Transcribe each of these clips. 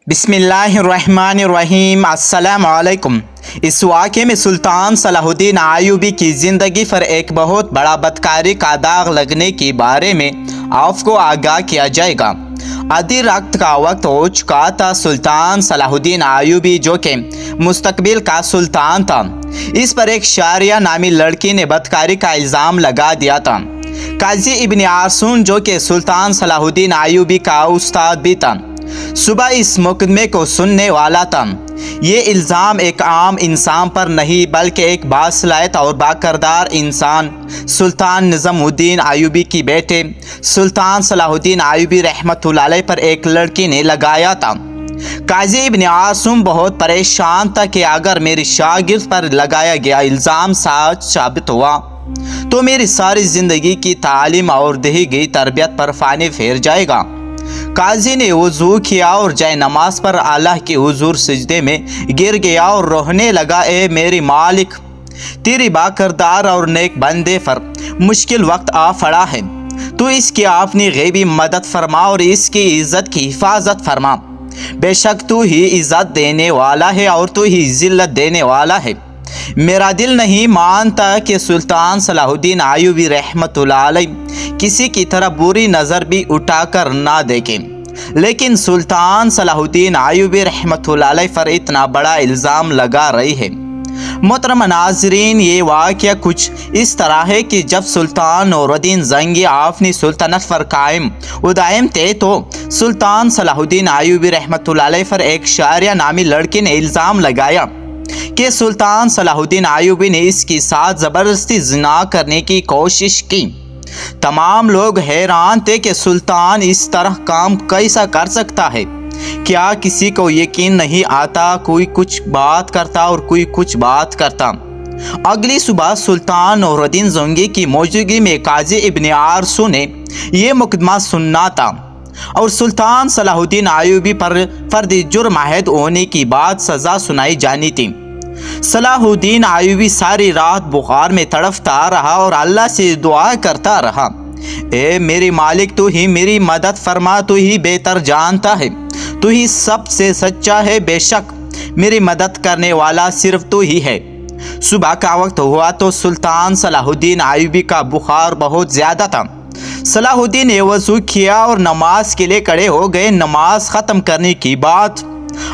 बिस्मिल्लाहिर्रहमानिर्रहीम। अस्सलाम वालेकुम। इस वाक़े में सुल्तान सलाहुद्दीन अय्यूबी की ज़िंदगी पर एक बहुत बड़ा बदकारी का दाग लगने के बारे में आपको आगाह किया जाएगा। आधी रात का वक्त हो चुका था। सुल्तान सलाहुद्दीन अय्यूबी जो कि मुस्तकबिल का सुल्तान था, इस पर एक शारिया नामी लड़की ने बदकारी का इल्ज़ाम लगा दिया था। काजी इब्न आसून जो कि सुल्तान सलाहुद्दीन अय्यूबी का उस्ताद भी था, सुबह इस मुकदमे को सुनने वाला था। ये इल्ज़ाम एक आम इंसान पर नहीं बल्कि एक बासलायत और बाकरदार इंसान सुल्तान निज़ामुद्दीन अय्यूबी की बेटे सुल्तान सलाहुद्दीन अय्यूबी रहमतुल्लाह अलैह पर एक लड़की ने लगाया था। काजी इब्न आसूम बहुत परेशान था कि अगर मेरी शागिर्द पर लगाया गया इल्ज़ाम सच साबित हुआ तो मेरी सारी ज़िंदगी की तालीम और दी गई तरबियत पर पानी फेर जाएगा। काजी ने वज़ू किया और जाए नमाज पर अल्लाह के हुजूर सजदे में गिर गया और रोने लगा, ए मेरी मालिक, तेरी बाकरदार और नेक बंदे पर मुश्किल वक्त आ पड़ा है। तू इसकी अपनी गैबी मदद फरमा और इसकी इज़्ज़त की हिफाजत फरमा। बेशक तू ही इज़्ज़त देने वाला है और तू ही ज़िल्लत देने वाला है। मेरा दिल नहीं मानता कि सुल्तान सलाहुद्दीन अय्यूबी रहमतुल्लाह अलैह किसी की तरफ बुरी नज़र भी उठाकर ना देखें, लेकिन सुल्तान सलाहुद्दीन अय्यूबी रहमतुल्लाह अलैह पर इतना बड़ा इल्ज़ाम लगा रही है। मोहतरम नाज़रीन, ये वाक़या कुछ इस तरह है कि जब सुल्तान नूरुद्दीन ज़ंगी अपनी सुल्तनत पर कायम उदायम थे तो सुल्तान सलाहुद्दीन अय्यूबी रहमतुल्लाह अलैह पर एक शारिया नामी लड़की ने इल्ज़ाम लगाया कि सुल्तान सलाहुद्दीन अय्यूबी ने इसके साथ ज़बरदस्ती ज़िना करने की कोशिश की। तमाम लोग हैरान थे कि सुल्तान इस तरह काम कैसा कर सकता है। क्या किसी को यकीन नहीं आता? कोई कुछ बात करता और कोई कुछ बात करता। अगली सुबह सुल्तान नूरुद्दीन ज़ंगी की मौजूदगी में काजी इब्न आरसू ने यह मुकदमा सुनना था और सुल्तान सलाहुद्दीन अय्यूबी पर फर्द जुर्म आयद होने की बाद सज़ा सुनाई जानी थी। सलाहुद्दीन अय्यूबी सारी रात बुखार में तड़पता रहा और अल्लाह से दुआ करता रहा, ए मेरी मालिक, तू ही मेरी मदद फरमा, तू ही बेहतर जानता है, तू ही सबसे सच्चा है, बेशक मेरी मदद करने वाला सिर्फ तू ही है। सुबह का वक्त हुआ तो सुल्तान सलाहुद्दीन अय्यूबी का बुखार बहुत ज़्यादा था। सलाहुद्दीन ने वज़ू किया और नमाज के लिए खड़े हो गए। नमाज ख़त्म करने की बाद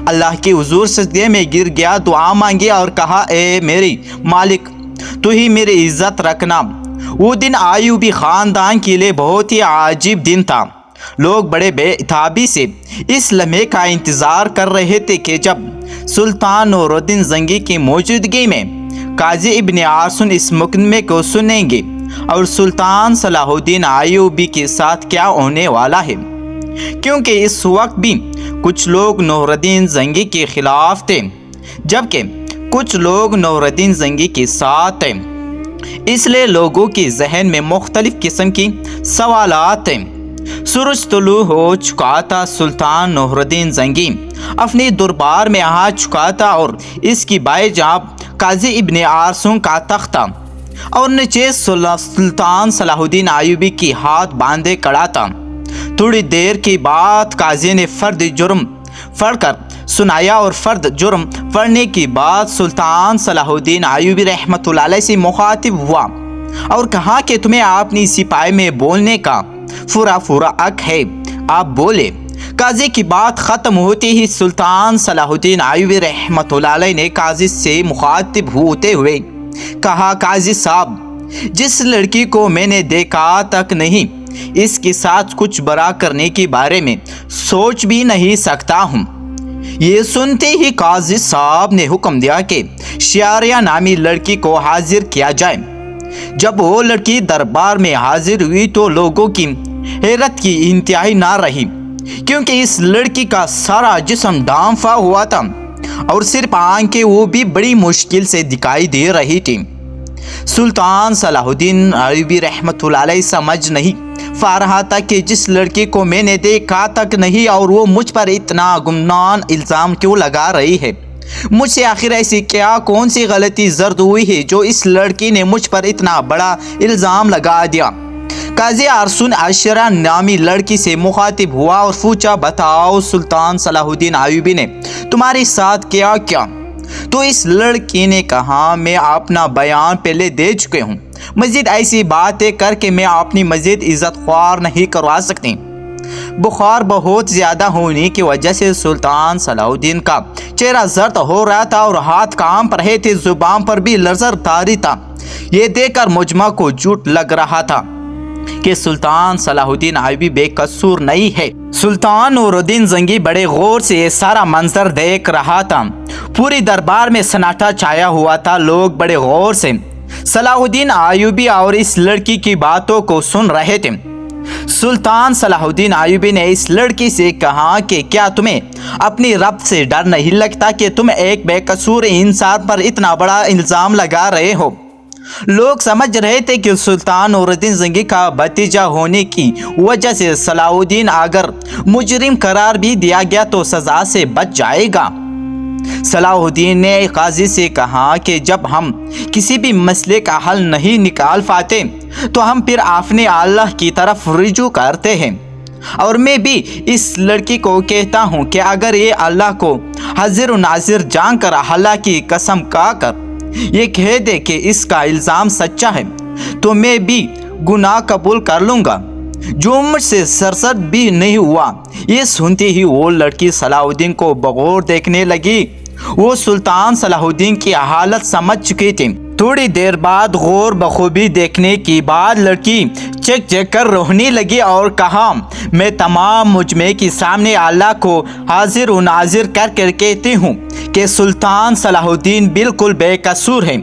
अल्लाह के हुजूर सजदे में गिर गया, दुआ मांगी और कहा, ए मेरी मालिक, तू ही मेरी इज़्ज़त रखना। वो दिन अय्यूबी ख़ानदान के लिए बहुत ही अजीब दिन था। लोग बड़े बेताबी से इस लम्हे का इंतज़ार कर रहे थे कि जब सुल्तान नूरुद्दीन ज़ंगी की मौजूदगी में काजी इब्न आसून इस मुकदमे को सुनेंगे और सुल्तान सलाहुद्दीन अय्यूबी के साथ क्या होने वाला है, क्योंकि इस वक्त भी कुछ लोग नूरुद्दीन ज़ंगी के ख़िलाफ़ थे जबकि कुछ लोग नूरुद्दीन ज़ंगी के साथ थे। इसलिए लोगों के जहन में मुख्तलिफ़ किस्म की सवालात थे। सूरज तुलू हो चुका था। सुल्तान नूरुद्दीन ज़ंगी अपने दरबार में आ चुका था और इसकी बाएजाब काजी इब्न आरसून का तख्त था और नीचे सुल्तान सलाहुद्दीन अय्यूबी की हाथ बांधे खड़ा था। थोड़ी देर के बाद काजी ने फ़र्द जुर्म पढ़कर सुनाया और फ़र्द जुर्म पढ़ने के बाद सुल्तान सलाहुद्दीन अय्यूबी रहमतुल्लाह अलैह से मुखातिब हुआ और कहा कि तुम्हें अपनी सिपाही में बोलने का पूरा हक है, आप बोले। काजी की बात ख़त्म होती ही सुल्तान सलाहुद्दीन अय्यूबी रहमतुल्लाह अलैह ने काजी से मुखातिब होते हुए कहा, काजी साहब, जिस लड़की को मैंने देखा तक नहीं, इसके साथ कुछ बुरा करने के बारे में सोच भी नहीं सकता हूँ। ये सुनते ही काजी साहब ने हुक्म दिया कि शारिया नामी लड़की को हाजिर किया जाए। जब वो लड़की दरबार में हाजिर हुई तो लोगों की हैरत की इंतहाई ना रही, क्योंकि इस लड़की का सारा जिस्म ढांफा हुआ था और सिर्फ आंखें वो भी बड़ी मुश्किल से दिखाई दे रही थी। सुल्तान सलाहुद्दीन अय्यूबी रहमतुल्लाह अलैह समझ नहीं पा रहा था कि जिस लड़की को मैंने देखा तक नहीं और वो मुझ पर इतना गुमनान इल्ज़ाम क्यों लगा रही है। मुझसे आखिर ऐसी क्या कौन सी गलती जर्द हुई है जो इस लड़की ने मुझ पर इतना बड़ा इल्ज़ाम लगा दिया। قاضی ارسن عشرہ نامی لڑکی سے مخاطب ہوا اور پوچھا، بتاؤ سلطان صلاح الدین ایوبی نے تمہارے ساتھ کیا کیا؟ تو اس لڑکی نے کہا، میں اپنا بیان پہلے دے چکے ہوں، مزید ایسی باتیں کر کے میں اپنی مزید عزت خوار نہیں کروا سکتی۔ بخار بہت زیادہ ہونے کی وجہ سے سلطان صلاح الدین کا چہرہ زرد ہو رہا تھا اور ہاتھ کانپ رہے تھے، زبان پر بھی لرزر طاری تھا۔ یہ دیکھ کر مجمع کو جھوٹ لگ رہا تھا کہ سلطان صلاح الدین ایوبی بے قصور نہیں ہے۔ سلطان نور الدین زنگی بڑے غور سے یہ سارا منظر دیکھ رہا تھا۔ پوری دربار میں سناٹا چھایا ہوا تھا، لوگ بڑے غور سے صلاح الدین ایوبی اور اس لڑکی کی باتوں کو سن رہے تھے۔ سلطان صلاح الدین ایوبی نے اس لڑکی سے کہا کہ کیا تمہیں اپنی رب سے ڈر نہیں لگتا کہ تم ایک بے قصور انسان پر اتنا بڑا الزام لگا رہے ہو؟ لوگ سمجھ رہے تھے کہ سلطان نور الدین زنگی کا بھتیجا ہونے کی وجہ سے صلاح الدین اگر مجرم قرار بھی دیا گیا تو سزا سے بچ جائے گا۔ صلاح الدین نے قاضی سے کہا کہ جب ہم کسی بھی مسئلے کا حل نہیں نکال پاتے تو ہم پھر اپنے اللہ کی طرف رجوع کرتے ہیں، اور میں بھی اس لڑکی کو کہتا ہوں کہ اگر یہ اللہ کو حاضر و ناظر جان کر اللہ کی قسم کھا کر یہ کہہ دے کہ اس کا الزام سچا ہے تو میں بھی گناہ قبول کر لوں گا، جو مجھ سے سرزد بھی نہیں ہوا۔ یہ سنتے ہی وہ لڑکی صلاح الدین کو بغور دیکھنے لگی۔ وہ سلطان صلاح الدین کی حالت سمجھ چکی تھی۔ تھوڑی دیر بعد غور بخوبی دیکھنے کے بعد لڑکی چیک چیک کر رونے لگی اور کہا، میں تمام مجمع کے سامنے اللہ کو حاضر و ناظر کر کے کہتی ہوں کہ سلطان صلاح الدین بالکل بے قصور ہے،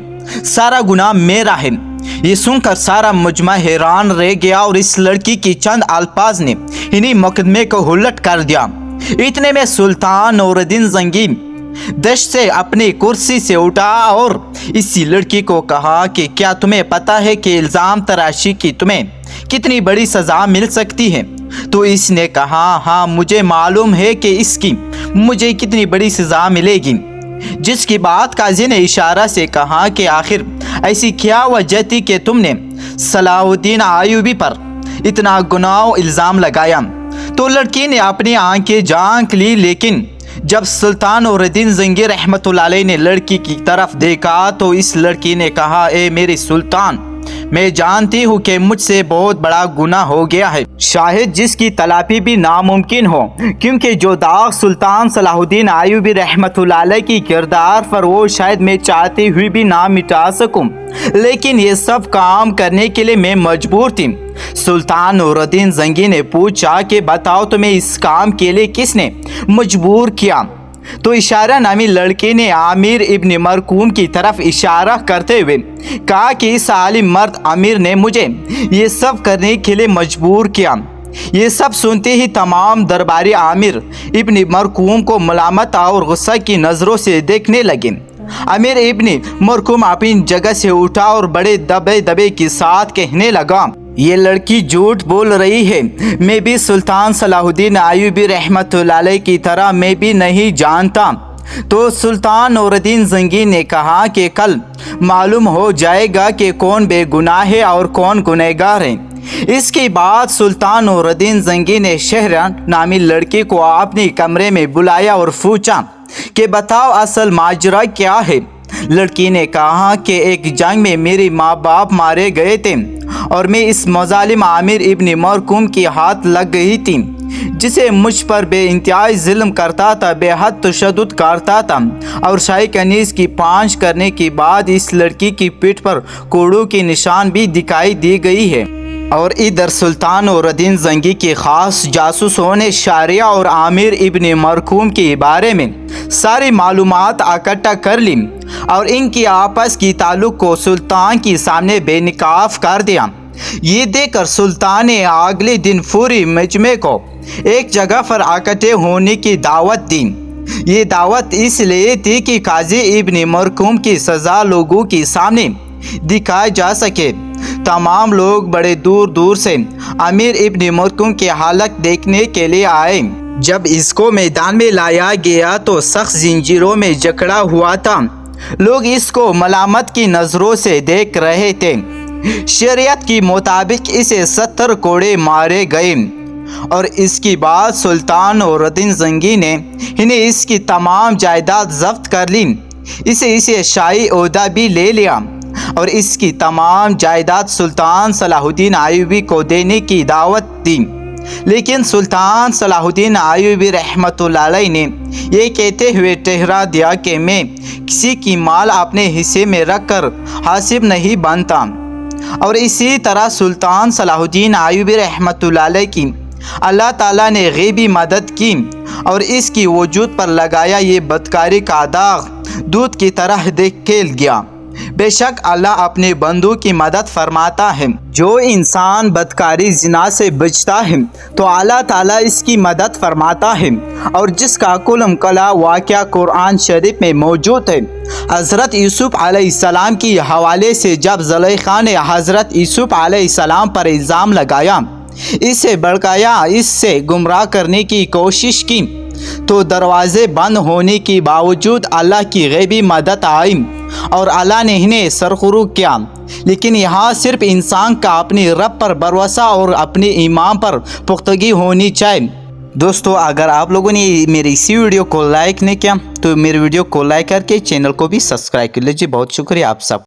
سارا گناہ میرا ہے۔ یہ سن کر سارا مجمع حیران رہ گیا اور اس لڑکی کی چند الفاظ نے انہیں مقدمے کو الٹ کر دیا۔ اتنے میں سلطان نور الدین زنگی دشت سے اپنی کرسی سے اٹھا اور اسی لڑکی کو کہا کہ کیا تمہیں پتہ ہے کہ الزام تراشی کی تمہیں کتنی بڑی سزا مل سکتی ہے؟ تو اس نے کہا، ہاں مجھے معلوم ہے کہ اس کی مجھے کتنی بڑی سزا ملے گی۔ جس کی بات قاضی نے اشارہ سے کہا کہ آخر ایسی کیا وجہ تھی کہ تم نے صلاح الدین ایوبی پر اتنا گناہ الزام لگایا؟ تو لڑکی نے اپنی آنکھیں جھانک لی، لیکن جب سلطان نور الدین زنگی رحمۃ اللہ علیہ نے لڑکی کی طرف دیکھا تو اس لڑکی نے کہا، اے میری سلطان، میں جانتی ہوں کہ مجھ سے بہت بڑا گناہ ہو گیا ہے، شاید جس کی تلافی بھی ناممکن ہو، کیونکہ جو داغ سلطان صلاح الدین ایوبی رحمۃ اللہ علیہ کی کردار پر وہ شاید میں چاہتی ہوئی بھی نہ مٹا سکوں، لیکن یہ سب کام کرنے کے لیے میں مجبور تھی۔ سلطان نور الدین زنگی نے پوچھا کہ بتاؤ تمہیں اس کام کے لیے کس نے مجبور کیا؟ تو اشارہ نامی لڑکے نے عامر ابن مرکوم کی طرف اشارہ کرتے ہوئے کہا کہ اس عالم مرد امیر نے مجھے یہ سب کرنے کے لیے مجبور کیا۔ یہ سب سنتے ہی تمام درباری عامر ابن مرکوم کو ملامت اور غصہ کی نظروں سے دیکھنے لگے۔ امیر ابن مرکوم اپنی جگہ سے اٹھا اور بڑے دبے کے ساتھ کہنے لگا، یہ لڑکی جھوٹ بول رہی ہے، میں بھی سلطان صلاح الدین ایوبی رحمۃ اللہ علیہ کی طرح میں بھی نہیں جانتا۔ تو سلطان نور الدین زنگی نے کہا کہ کل معلوم ہو جائے گا کہ کون بے گناہ ہے اور کون گنہگار ہے۔ اس کے بعد سلطان نور الدین زنگی نے شہرہ نامی لڑکی کو اپنے کمرے میں بلایا اور پوچھا کہ بتاؤ اصل ماجرا کیا ہے؟ لڑکی نے کہا کہ ایک جنگ میں میرے ماں باپ مارے گئے تھے اور میں اس مظالم عامر ابن مرکوم کی ہاتھ لگ گئی تھی، جسے مجھ پر بے انتہائی ظلم کرتا تھا، بے حد تشدد کرتا تھا، اور شاہی کنیز کی پانچ کرنے کے بعد اس لڑکی کی پیٹھ پر کوڑوں کے نشان بھی دکھائی دی گئی ہے۔ اور ادھر سلطان نور الدین زنگی کے خاص جاسوسوں نے شاریہ اور عامر ابن مرکوم کے بارے میں ساری معلومات اکٹھا کر لی اور ان کی آپس کی تعلق کو سلطان کے سامنے بے نقاب کر دیا۔ یہ دیکھ کر سلطان نے اگلے دن پوری مجمع کو ایک جگہ پر اکٹھے ہونے کی دعوت دی۔ یہ دعوت اس لیے تھی کہ قاضی ابن مرکوم کی سزا لوگوں کے سامنے دکھائی جا سکے۔ تمام لوگ بڑے دور دور سے امیر ابن مرکوم کی حالت دیکھنے کے لیے آئے۔ جب اس کو میدان میں لایا گیا تو سخت زنجیروں میں جکڑا ہوا تھا۔ لوگ اس کو ملامت کی نظروں سے دیکھ رہے تھے۔ शरीयत के मुताबिक इसे 70 कोड़े मारे गए और इसके बाद सुल्तान नूरुद्दीन ज़ंगी ने इन्हें इसकी तमाम जायदाद जब्त कर ली। इसे शाही ओहदा भी ले लिया और इसकी तमाम जायदाद सुल्तान सलाहुद्दीन अय्यूबी को देने की दावत दी। लेकिन सुल्तान सलाहुद्दीन अय्यूबी रहमतुल्लाह अलैह ने ये कहते हुए ठहरा दिया कि मैं किसी की माल अपने हिस्से में रख कर हासिब नहीं बनता। और इसी तरह सुल्तान सलाहुद्दीन अय्यूबी रहमतुल्लाह अलैह की अल्लाह ताला ने गैबी मदद की और इसकी वजूद पर लगाया ये बदकारी का दाग दूध की तरह खेल गया। बेशक अल्लाह अपने बंदों की मदद फरमाता है। जो इंसान बदकारी जिना से बचता है तो अल्लाह ताला इसकी मदद फरमाता है। और जिसका कुलम कला वाक़या कुरान शरीफ में मौजूद है। हज़रत यूसुफ अलैहिस्सलाम की हवाले से जब ज़ुलेखा ने हज़रत यूसुफ अलैहिस्सलाम पर इल्ज़ाम लगाया, इसे भड़काया, इससे गुमराह करने की कोशिश की तो दरवाज़े बंद होने के बावजूद अल्लाह की गैबी मदद आई और अल्लाह ने इन्हें सरखुरूग किया। लेकिन यहाँ सिर्फ इंसान का अपने रब पर भरोसा और अपने ईमान पर पुख्तगी होनी चाहिए। दोस्तों, अगर आप लोगों ने मेरी इसी वीडियो को लाइक नहीं किया तो मेरे वीडियो को लाइक करके चैनल को भी सब्सक्राइब कर लीजिए। बहुत शुक्रिया आप सब।